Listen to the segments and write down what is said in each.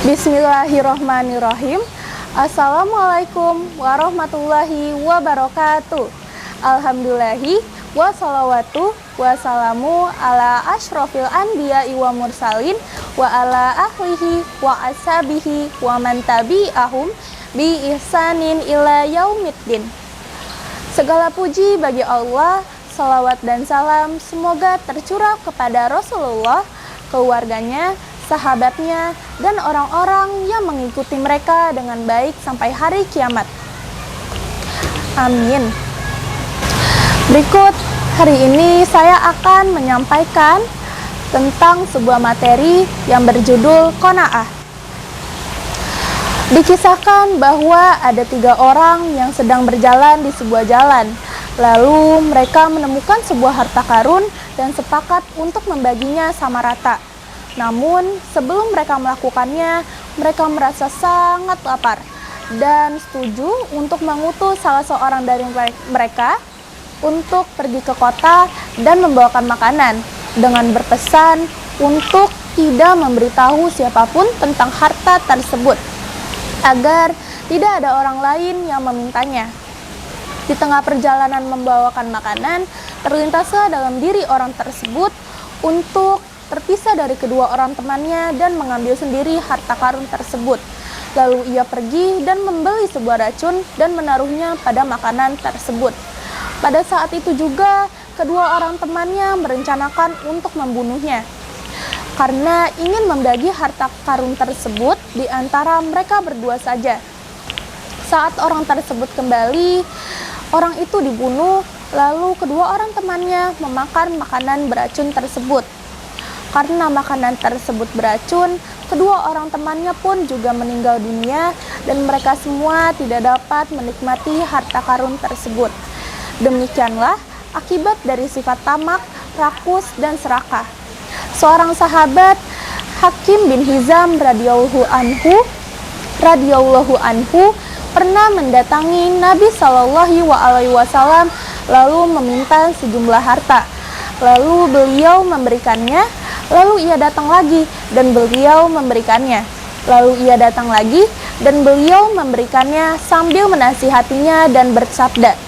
Bismillahirrahmanirrahim. Assalamualaikum warahmatullahi wabarakatuh. Alhamdulillahi wassalawatu wassalamu ala asyrofil anbiya'i wa mursalin wa ala ahlihi wa ashabihi wa man tabi'ahum bi ihsanin ila yaumiddin. Segala puji bagi Allah, salawat dan salam semoga tercurah kepada Rasulullah, keluarganya, sahabatnya, dan orang-orang yang mengikuti mereka dengan baik sampai hari kiamat. Amin. Berikut hari ini saya akan menyampaikan tentang sebuah materi yang berjudul qanaah. Dikisahkan bahwa ada 3 orang yang sedang berjalan di sebuah jalan. Lalu mereka menemukan sebuah harta karun dan sepakat untuk membaginya sama rata. Namun, sebelum mereka melakukannya, mereka merasa sangat lapar dan setuju untuk mengutus salah seorang dari mereka untuk pergi ke kota dan membawakan makanan dengan berpesan untuk tidak memberitahu siapapun tentang harta tersebut agar tidak ada orang lain yang memintanya. Di tengah perjalanan membawakan makanan, terlintaslah dalam diri orang tersebut untuk terpisah dari kedua orang temannya dan mengambil sendiri harta karun tersebut. Lalu ia pergi dan membeli sebuah racun dan menaruhnya pada makanan tersebut. Pada saat itu juga, kedua orang temannya merencanakan untuk membunuhnya karena ingin membagi harta karun tersebut di antara mereka berdua saja. Saat orang tersebut kembali, orang itu dibunuh, lalu kedua orang temannya memakan makanan beracun tersebut. Karena makanan tersebut beracun, kedua orang temannya pun juga meninggal dunia dan mereka semua tidak dapat menikmati harta karun tersebut. Demikianlah akibat dari sifat tamak, rakus, dan serakah. Seorang sahabat, Hakim bin Hizam radhiyallahu anhu pernah mendatangi Nabi SAW lalu meminta sejumlah harta. Lalu beliau memberikannya. Lalu ia datang lagi dan beliau memberikannya. Lalu ia datang lagi dan beliau memberikannya sambil menasihatinya dan bersabda,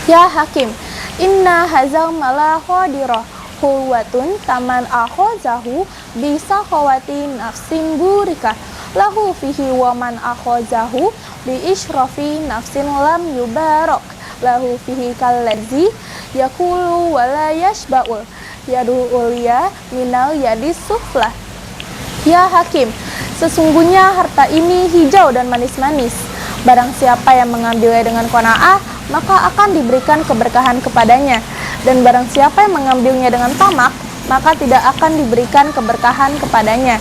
"Ya Hakim, inna hazal mala qadirah hulwatun taman akhozahu bisa khawati nafsin burika lahu fihi waman akhozahu bi ishrafi nafsin lam yubarok lahu fihi kallazi yakulu wala yashba'ul yadu ulia minal yadis suflah." Ya Hakim, sesungguhnya harta ini hijau dan manis-manis. Barang siapa yang mengambilnya dengan qanaah, maka akan diberikan keberkahan kepadanya. Dan barang siapa yang mengambilnya dengan tamak, maka tidak akan diberikan keberkahan kepadanya.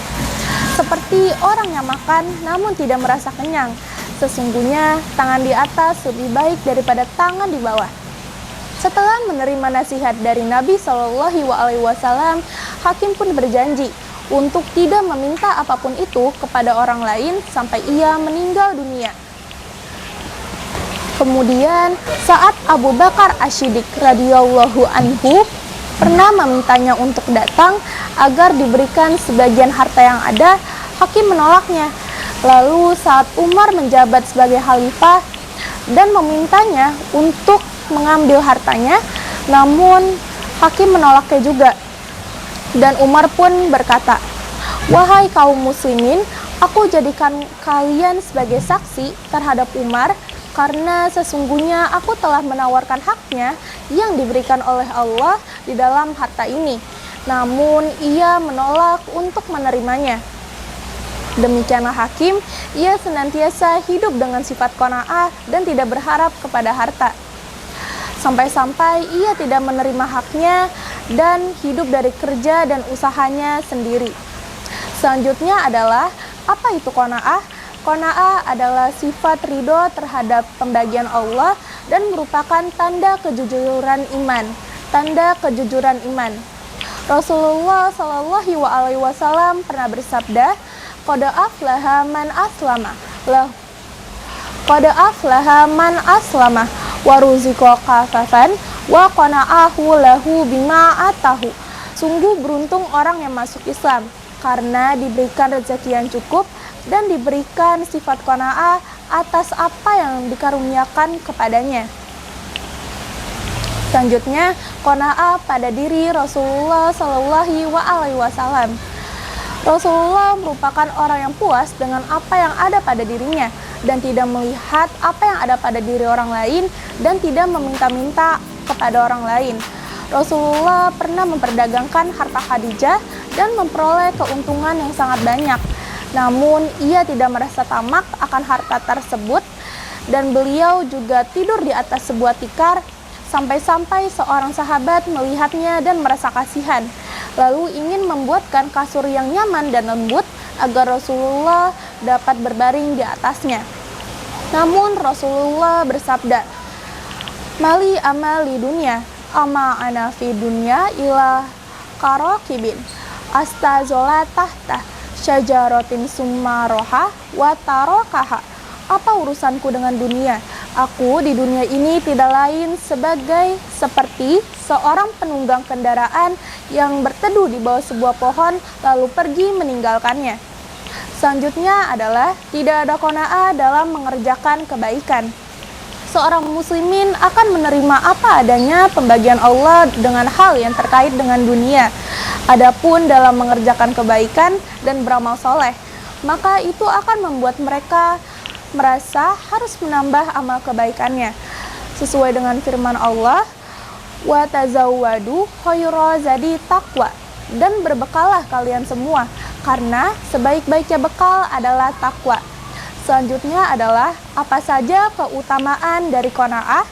Seperti orang yang makan namun tidak merasa kenyang. Sesungguhnya tangan di atas lebih baik daripada tangan di bawah. Setelah menerima nasihat dari Nabi SAW, Hakim pun berjanji untuk tidak meminta apapun itu kepada orang lain sampai ia meninggal dunia. Kemudian, saat Abu Bakar Asy-Syiddiq radhiyallahu anhu pernah memintanya untuk datang agar diberikan sebagian harta yang ada, Hakim menolaknya. Lalu saat Umar menjabat sebagai khalifah dan memintanya untuk mengambil hartanya, namun Hakim menolaknya juga. Dan Umar pun berkata, "Wahai kaum muslimin, aku jadikan kalian sebagai saksi terhadap Umar karena sesungguhnya aku telah menawarkan haknya yang diberikan oleh Allah di dalam harta ini. Namun ia menolak untuk menerimanya." Demikianlah Hakim, ia senantiasa hidup dengan sifat qanaah dan tidak berharap kepada harta. Sampai-sampai ia tidak menerima haknya dan hidup dari kerja dan usahanya sendiri. Selanjutnya adalah, apa itu qanaah? Qanaah adalah sifat ridho terhadap pembagian Allah dan merupakan tanda kejujuran iman. Rasulullah SAW pernah bersabda, "Qad aflaha man aslama wa ruziqa kafafan wa qana'ahu lahu bima atahu." Sungguh beruntung orang yang masuk Islam karena diberikan rezeki yang cukup dan diberikan sifat qanaah atas apa yang dikaruniakan kepadanya. Selanjutnya, qanaah pada diri Rasulullah Shallallahu Alaihi Wasallam. Rasulullah merupakan orang yang puas dengan apa yang ada pada dirinya dan tidak melihat apa yang ada pada diri orang lain dan tidak meminta-minta kepada orang lain. Rasulullah pernah memperdagangkan harta Khadijah dan memperoleh keuntungan yang sangat banyak. Namun, ia tidak merasa tamak akan harta tersebut dan beliau juga tidur di atas sebuah tikar sampai-sampai seorang sahabat melihatnya dan merasa kasihan, lalu ingin membuatkan kasur yang nyaman dan lembut agar Rasulullah dapat berbaring di atasnya. Namun Rasulullah bersabda, "Mali amali dunia, ama ana fi dunya ila karokibin, astazola tahta syajaratin summa roha wa tarokaha." Apa urusanku dengan dunia? Aku di dunia ini tidak lain seperti seorang penunggang kendaraan yang berteduh di bawah sebuah pohon lalu pergi meninggalkannya. Selanjutnya adalah tidak ada qanaah dalam mengerjakan kebaikan. Seorang muslimin akan menerima apa adanya pembagian Allah dengan hal yang terkait dengan dunia. Adapun dalam mengerjakan kebaikan dan beramal soleh, maka itu akan membuat mereka merasa harus menambah amal kebaikannya. Sesuai dengan firman Allah, wa tazawwadu khairal zadi taqwa, dan berbekalah kalian semua karena sebaik-baiknya bekal adalah takwa. Selanjutnya adalah apa saja keutamaan dari qanaah?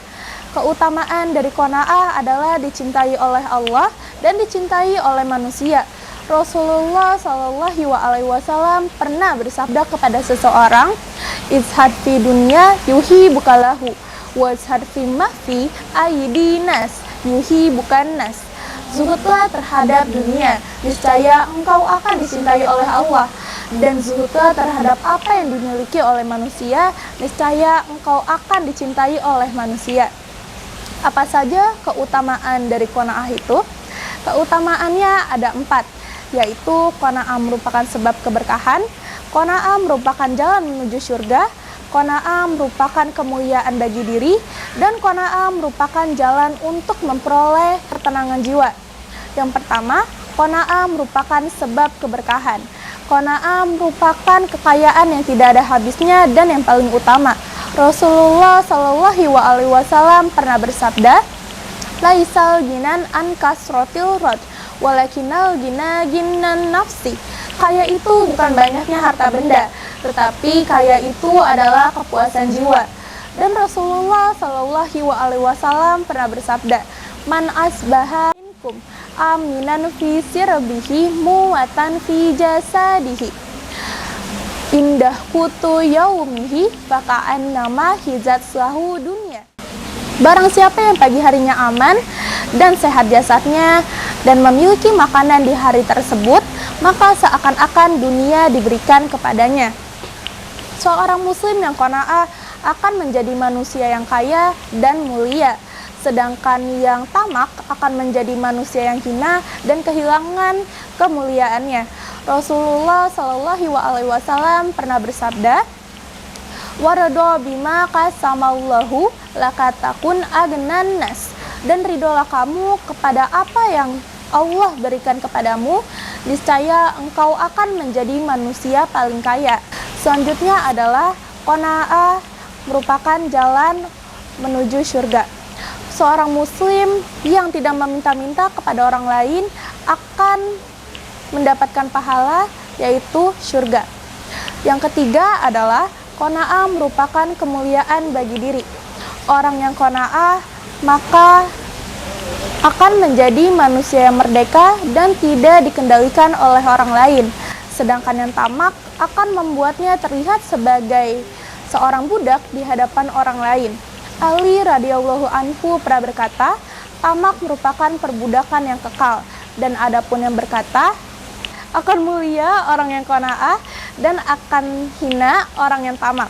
Keutamaan dari qanaah adalah dicintai oleh Allah dan dicintai oleh manusia. Rasulullah Shallallahu Alaihi Wasallam pernah bersabda kepada seseorang, "Izhad fi dunya yuhi bukalahu, wazhad fi mahfi aidinas yuhi bukan nas." Zuhudlah terhadap dunia, niscaya engkau akan dicintai oleh Allah, dan zuhudlah terhadap apa yang dimiliki oleh manusia, niscaya engkau akan dicintai oleh manusia. Apa saja keutamaan dari qanaah itu? Keutamaannya ada 4, yaitu qanaah merupakan sebab keberkahan, qanaah merupakan jalan menuju surga, qanaah merupakan kemuliaan bagi diri, dan qanaah merupakan jalan untuk memperoleh ketenangan jiwa. Yang pertama, qanaah merupakan sebab keberkahan. Qanaah merupakan kekayaan yang tidak ada habisnya dan yang paling utama. Rasulullah Shallallahu Alaihi Wasallam pernah bersabda, "Laisal ginan an kasrotil rod, walakinal ginan nafsi." Kaya itu bukan banyaknya harta benda, tetapi kaya itu adalah kepuasan jiwa. Dan Rasulullah Shallallahu Alaihi Wasallam pernah bersabda, "Man asbaha minkum aminan fi sirbihi muwatan fi jasadihi, indah kutu yaumihi faka'an nama hizat sahu dunia." Barang siapa yang pagi harinya aman dan sehat jasadnya dan memiliki makanan di hari tersebut, maka seakan-akan dunia diberikan kepadanya. Seorang muslim yang qanaah akan menjadi manusia yang kaya dan mulia, sedangkan yang tamak akan menjadi manusia yang hina dan kehilangan kemuliaannya. Rasulullah Shallallahu Alaihi Wasallam pernah bersabda, "Waradho bima qasamallahu lakatakun agnan nas." Dan ridolah kamu kepada apa yang Allah berikan kepadamu, niscaya engkau akan menjadi manusia paling kaya. Selanjutnya adalah qanaah merupakan jalan menuju surga. Seorang muslim yang tidak meminta-minta kepada orang lain akan mendapatkan pahala, yaitu surga. Yang ketiga adalah qanaah merupakan kemuliaan bagi diri. Orang yang qanaah maka akan menjadi manusia yang merdeka dan tidak dikendalikan oleh orang lain. Sedangkan yang tamak akan membuatnya terlihat sebagai seorang budak di hadapan orang lain. Ali radhiyallahu anhu pernah berkata, tamak merupakan perbudakan yang kekal, dan adapun yang berkata, akan mulia orang yang qanaah dan akan hina orang yang tamak.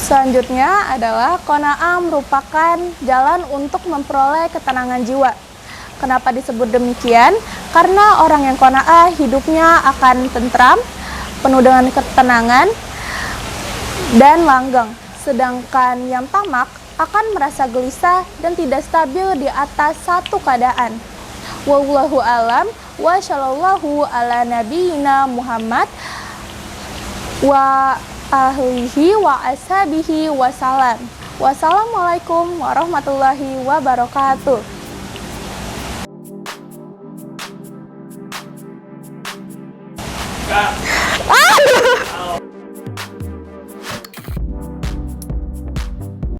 Selanjutnya adalah qanaah merupakan jalan untuk memperoleh ketenangan jiwa. Kenapa disebut demikian? Karena orang yang qanaah hidupnya akan tentram, penuh dengan ketenangan dan langgeng. Sedangkan yang tamak akan merasa gelisah dan tidak stabil di atas satu keadaan. Wallahu alam wa shallallahu ala nabiyina Muhammad wa ahlihi wa ashabihi wasalam. Wassalamualaikum warahmatullahi wabarakatuh.